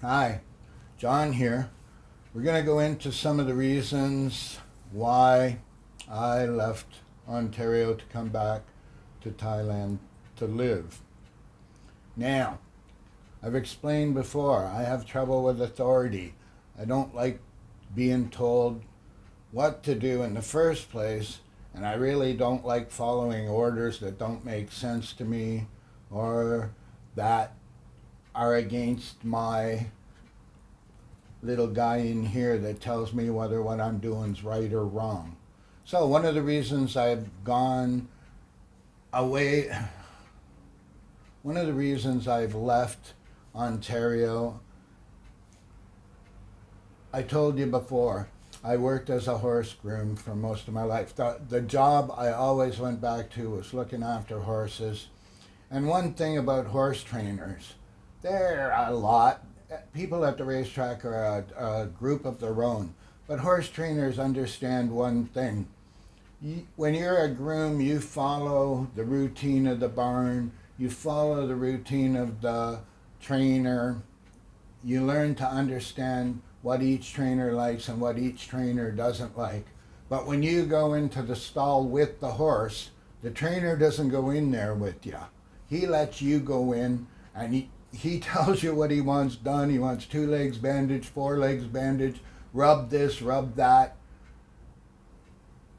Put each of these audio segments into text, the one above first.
Hi, John here. We're going to go into some of the reasons why I left Ontario to come back to Thailand to live. Now, I've explained before, I have trouble with authority. I don't like being told what to do in the first place, and I really don't like following orders that don't make sense to me or that are against my little guy in here that tells me whether what I'm doing is right or wrong. So one of the reasons I've gone away, one of the reasons I've left Ontario, I told you before, I worked as a horse groom for most of my life. The job I always went back to was looking after horses. And one thing about horse trainers, they're a lot. People at the racetrack are a group of their own. But horse trainers understand one thing. When you're a groom, you follow the routine of the barn. You follow the routine of the trainer. You learn to understand what each trainer likes and what each trainer doesn't like. But when you go into the stall with the horse, the trainer doesn't go in there with you. He lets you go in and he tells you what he wants done. He wants 2 legs bandaged, 4 legs bandaged, rub this, rub that.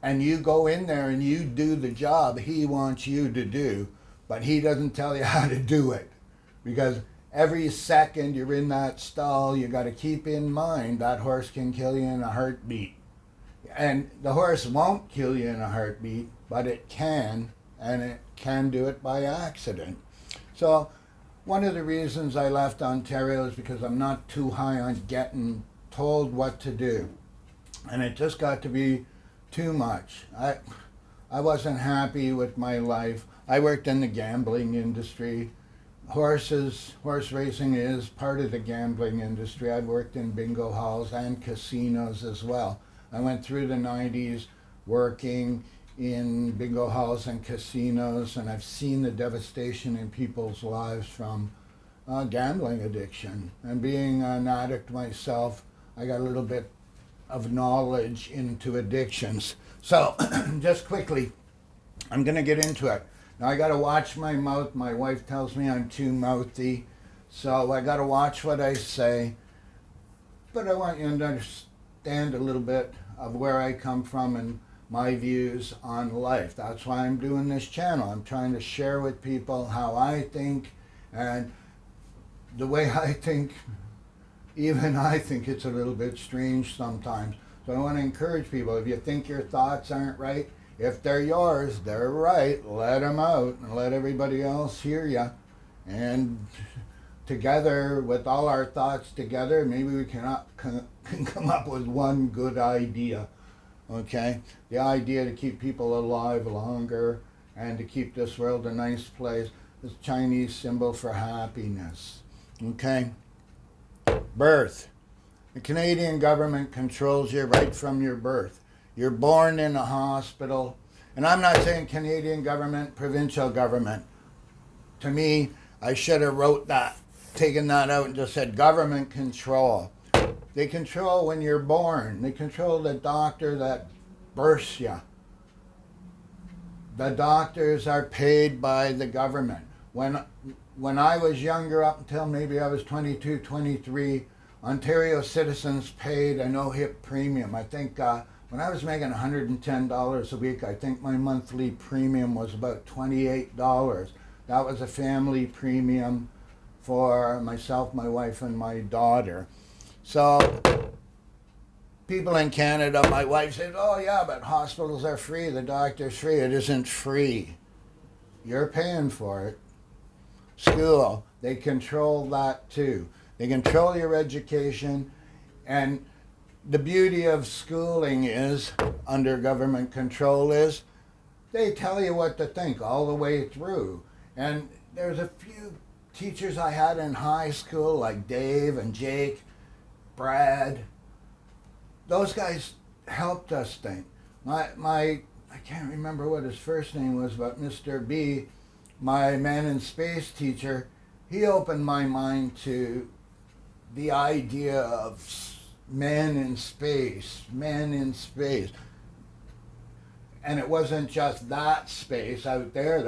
And you go in there and you do the job he wants you to do, but he doesn't tell you how to do it. Because every second you're in that stall, you got to keep in mind that horse can kill you in a heartbeat. And the horse won't kill you in a heartbeat, but it can, and it can do it by accident. So one of the reasons I left Ontario is because I'm not too high on getting told what to do. And it just got to be too much. I wasn't happy with my life. I worked in the gambling industry. Horse racing is part of the gambling industry. I've worked in bingo halls and casinos as well. I went through the 90s working in bingo halls and casinos, and I've seen the devastation in people's lives from gambling addiction. And being an addict myself, I got a little bit of knowledge into addictions. So just quickly, I'm going to get into it. Now I got to watch my mouth. My wife tells me I'm too mouthy, so I got to watch what I say. But I want you to understand a little bit of where I come from and my views on life. That's why I'm doing this channel. I'm trying to share with people how I think, and the way I think, even I think it's a little bit strange sometimes. So I want to encourage people, if you think your thoughts aren't right, if they're yours, they're right, let them out and let everybody else hear you. And together, with all our thoughts together, maybe we can come up with one good idea. Okay? The idea to keep people alive longer and to keep this world a nice place is Chinese symbol for happiness. Okay? Birth. The Canadian government controls you right from your birth. You're born in a hospital. And I'm not saying Canadian government, provincial government. To me, I should have wrote that, taken that out and just said government control. They control when you're born. They control the doctor that births you. The doctors are paid by the government. When I was younger, up until maybe I was 22, 23, Ontario citizens paid a no-hip premium. I think when I was making $110 a week, I think my monthly premium was about $28. That was a family premium for myself, my wife, and my daughter. So people in Canada, my wife says, oh yeah, but hospitals are free, the doctor's free. It isn't free. You're paying for it. School, they control that too. They control your education, and the beauty of schooling is, under government control, is they tell you what to think all the way through. And there's a few teachers I had in high school, like Dave and Jake, Brad. Those guys helped us think. I can't remember what his first name was, but Mr. B, my man in space teacher, he opened my mind to the idea of men in space, men in space. And it wasn't just that space out there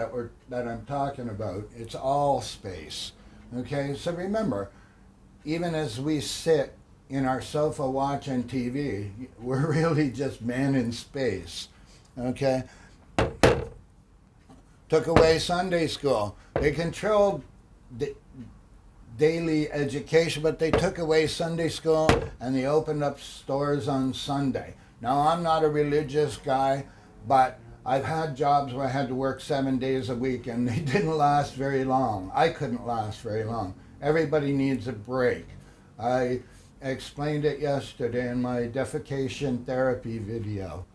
that I'm talking about. It's all space. Okay, so remember, even as we sit in our sofa watching TV, we're really just men in space. Okay? Took away Sunday school. They controlled daily education, but they took away Sunday school and they opened up stores on Sunday. Now, I'm not a religious guy, but I've had jobs where I had to work 7 days a week and they didn't last very long. I couldn't last very long. Everybody needs a break. I explained it yesterday in my defecation therapy video.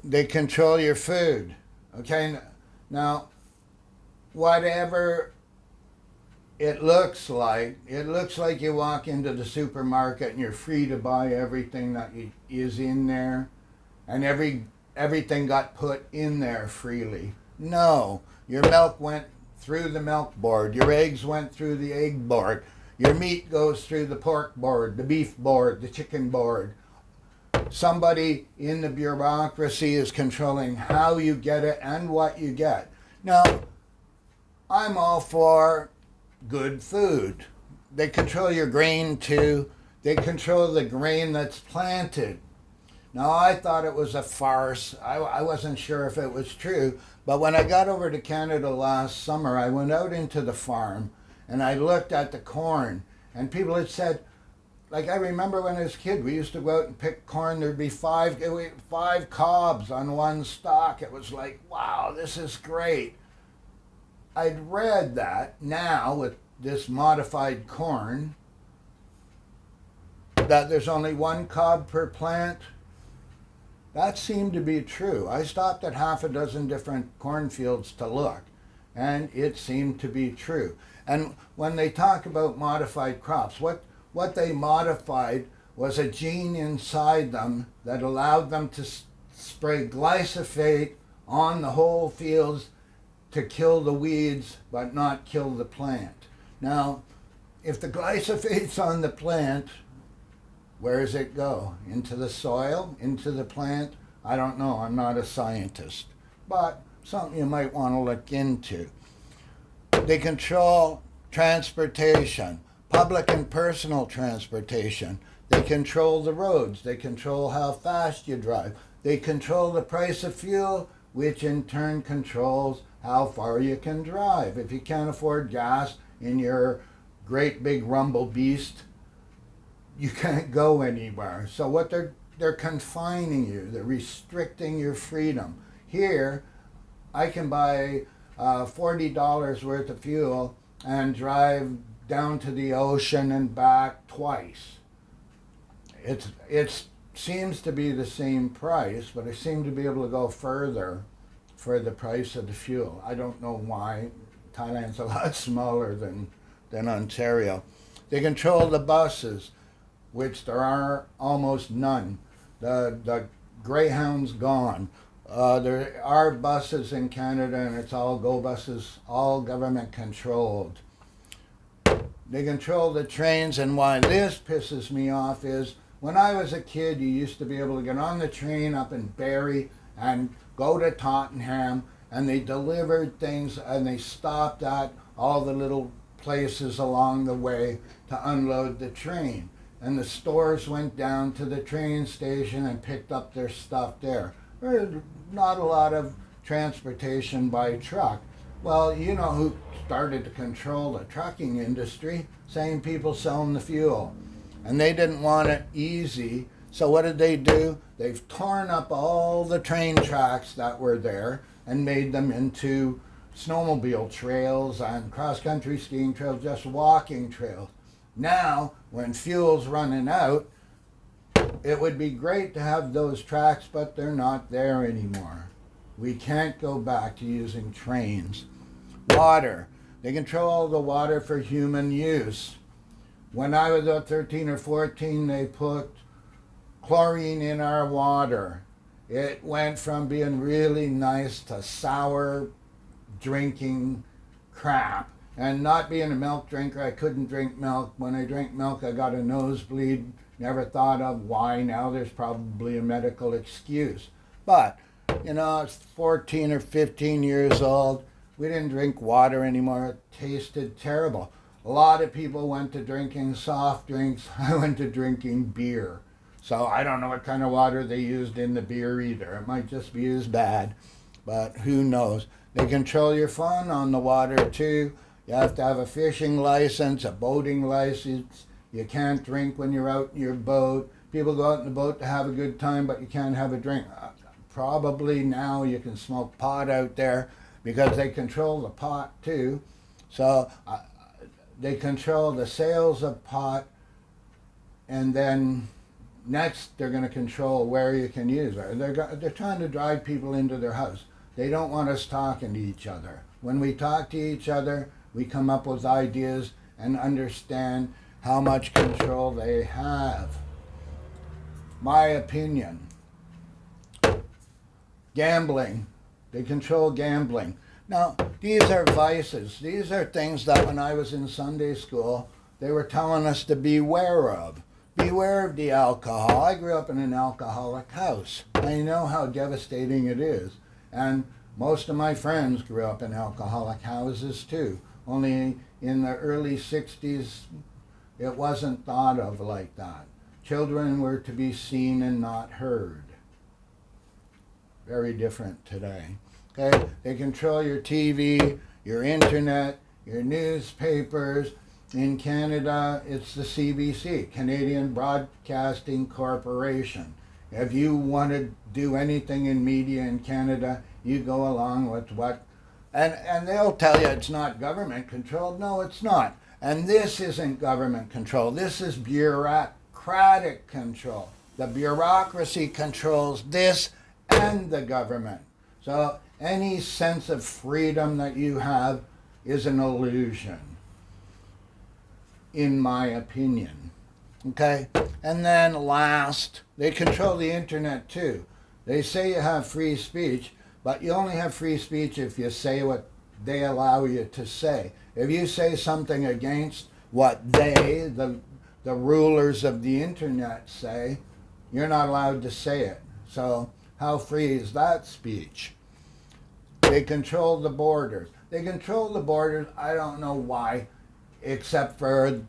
They control your food. Okay, now, whatever it looks like you walk into the supermarket and you're free to buy everything that is in there, and everything got put in there freely. No, your milk went through the milk board, your eggs went through the egg board, your meat goes through the pork board, the beef board, the chicken board. Somebody in the bureaucracy is controlling how you get it and what you get. Now, I'm all for good food. They control your grain too. They control the grain that's planted. Now, I thought it was a farce. I wasn't sure if it was true. But when I got over to Canada last summer, I went out into the farm and I looked at the corn. And people had said, like, I remember when I was a kid, we used to go out and pick corn. There'd be five cobs on one stalk. It was like, wow, this is great. I'd read that now with this modified corn, that there's only one cob per plant. That seemed to be true. I stopped at half a dozen different cornfields to look, and it seemed to be true. And when they talk about modified crops, what they modified was a gene inside them that allowed them to spray glyphosate on the whole fields to kill the weeds but not kill the plant. Now, if the glyphosate's on the plant, where does it go? Into the soil? Into the plant? I don't know. I'm not a scientist. But something you might want to look into. They control transportation, public and personal transportation. They control the roads. They control how fast you drive. They control the price of fuel, which in turn controls how far you can drive. If you can't afford gas in your great big rumble beast, you can't go anywhere. So what they're confining you. They're restricting your freedom. Here, I can buy $40 worth of fuel and drive down to the ocean and back twice. It seems to be the same price, but I seem to be able to go further for the price of the fuel. I don't know why. Thailand's a lot smaller than Ontario. They control the buses, which there are almost none. The Greyhound's gone. There are buses in Canada, and it's all GO buses, all government controlled. They control the trains, and why this pisses me off is when I was a kid, you used to be able to get on the train up in Barrie and go to Tottenham, and they delivered things, and they stopped at all the little places along the way to unload the train. And the stores went down to the train station and picked up their stuff there. There's not a lot of transportation by truck. Well, you know who started to control the trucking industry? Same people selling the fuel. And they didn't want it easy, so what did they do? They've torn up all the train tracks that were there and made them into snowmobile trails and cross-country skiing trails, just walking trails. Now, when fuel's running out, it would be great to have those tracks, but they're not there anymore. We can't go back to using trains. Water. They control the water for human use. When I was about 13 or 14, they put chlorine in our water. It went from being really nice to sour drinking crap. And not being a milk drinker, I couldn't drink milk. When I drank milk, I got a nosebleed. Never thought of why. Now there's probably a medical excuse. But, you know, I was 14 or 15 years old. We didn't drink water anymore. It tasted terrible. A lot of people went to drinking soft drinks. I went to drinking beer. So I don't know what kind of water they used in the beer either. It might just be as bad, but who knows. They control your phone on the water too. You have to have a fishing license, a boating license. You can't drink when you're out in your boat. People go out in the boat to have a good time, but you can't have a drink. Probably now you can smoke pot out there because they control the pot too. So they control the sales of pot, and then next they're going to control where you can use it. They're trying to drive people into their house. They don't want us talking to each other. When we talk to each other, we come up with ideas and understand how much control they have. My opinion. Gambling. They control gambling. Now, these are vices. These are things that when I was in Sunday school, they were telling us to beware of. Beware of the alcohol. I grew up in an alcoholic house. I know how devastating it is. And most of my friends grew up in alcoholic houses too. Only in the early 60s, it wasn't thought of like that. Children were to be seen and not heard. Very different today. Okay? They control your TV, your internet, your newspapers. In Canada, it's the CBC, Canadian Broadcasting Corporation. If you want to do anything in media in Canada, you go along with what, and they'll tell you it's not government controlled. No, it's not. And this isn't government control. This is bureaucratic control. The bureaucracy controls this and the government. So any sense of freedom that you have is an illusion, in my opinion. Okay? And then last, they control the internet too. They say you have free speech, but you only have free speech if you say what they allow you to say. If you say something against what they, the rulers of the internet, say, you're not allowed to say it. So how free is that speech? They control the borders. They control the borders, I don't know why, except for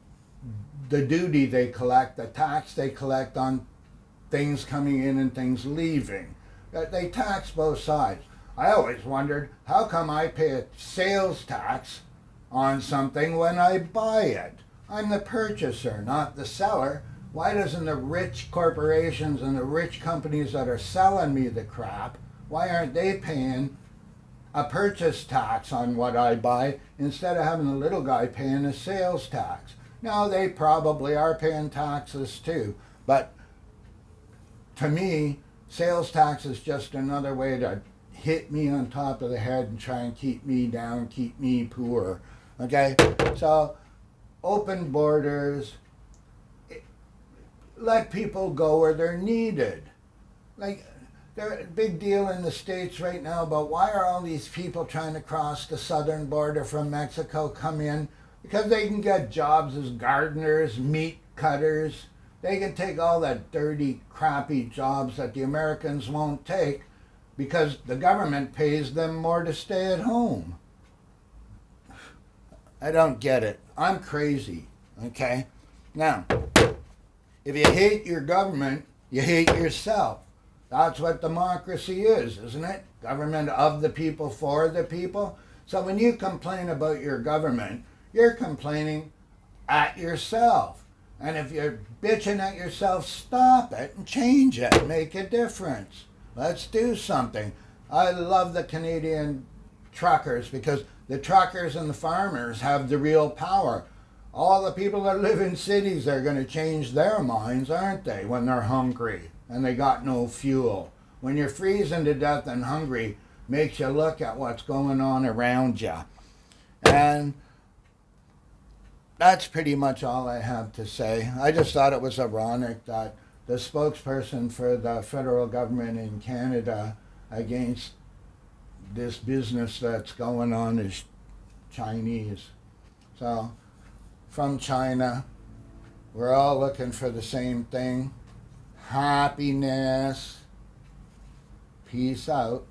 the duty they collect, the tax they collect on things coming in and things leaving. They tax both sides. I always wondered, how come I pay a sales tax on something when I buy it? I'm the purchaser, not the seller. Why doesn't the rich corporations and the rich companies that are selling me the crap, why aren't they paying a purchase tax on what I buy instead of having the little guy paying a sales tax? Now, they probably are paying taxes too, but to me, sales tax is just another way to hit me on top of the head and try and keep me down, keep me poor. Okay? So, open borders, let people go where they're needed. Like, there's a big deal in the States right now about why are all these people trying to cross the southern border from Mexico come in? Because they can get jobs as gardeners, meat cutters. They can take all that dirty, crappy jobs that the Americans won't take because the government pays them more to stay at home. I don't get it. I'm crazy, okay? Now, if you hate your government, you hate yourself. That's what democracy is, isn't it? Government of the people, for the people. So when you complain about your government, you're complaining at yourself. And if you're bitching at yourself, stop it and change it. Make a difference. Let's do something. I love the Canadian truckers because the truckers and the farmers have the real power. All the people that live in cities are going to change their minds, aren't they, when they're hungry and they got no fuel. When you're freezing to death and hungry, makes you look at what's going on around you. And that's pretty much all I have to say. I just thought it was ironic that the spokesperson for the federal government in Canada against this business that's going on is Chinese. So, from China, we're all looking for the same thing: happiness. Peace out.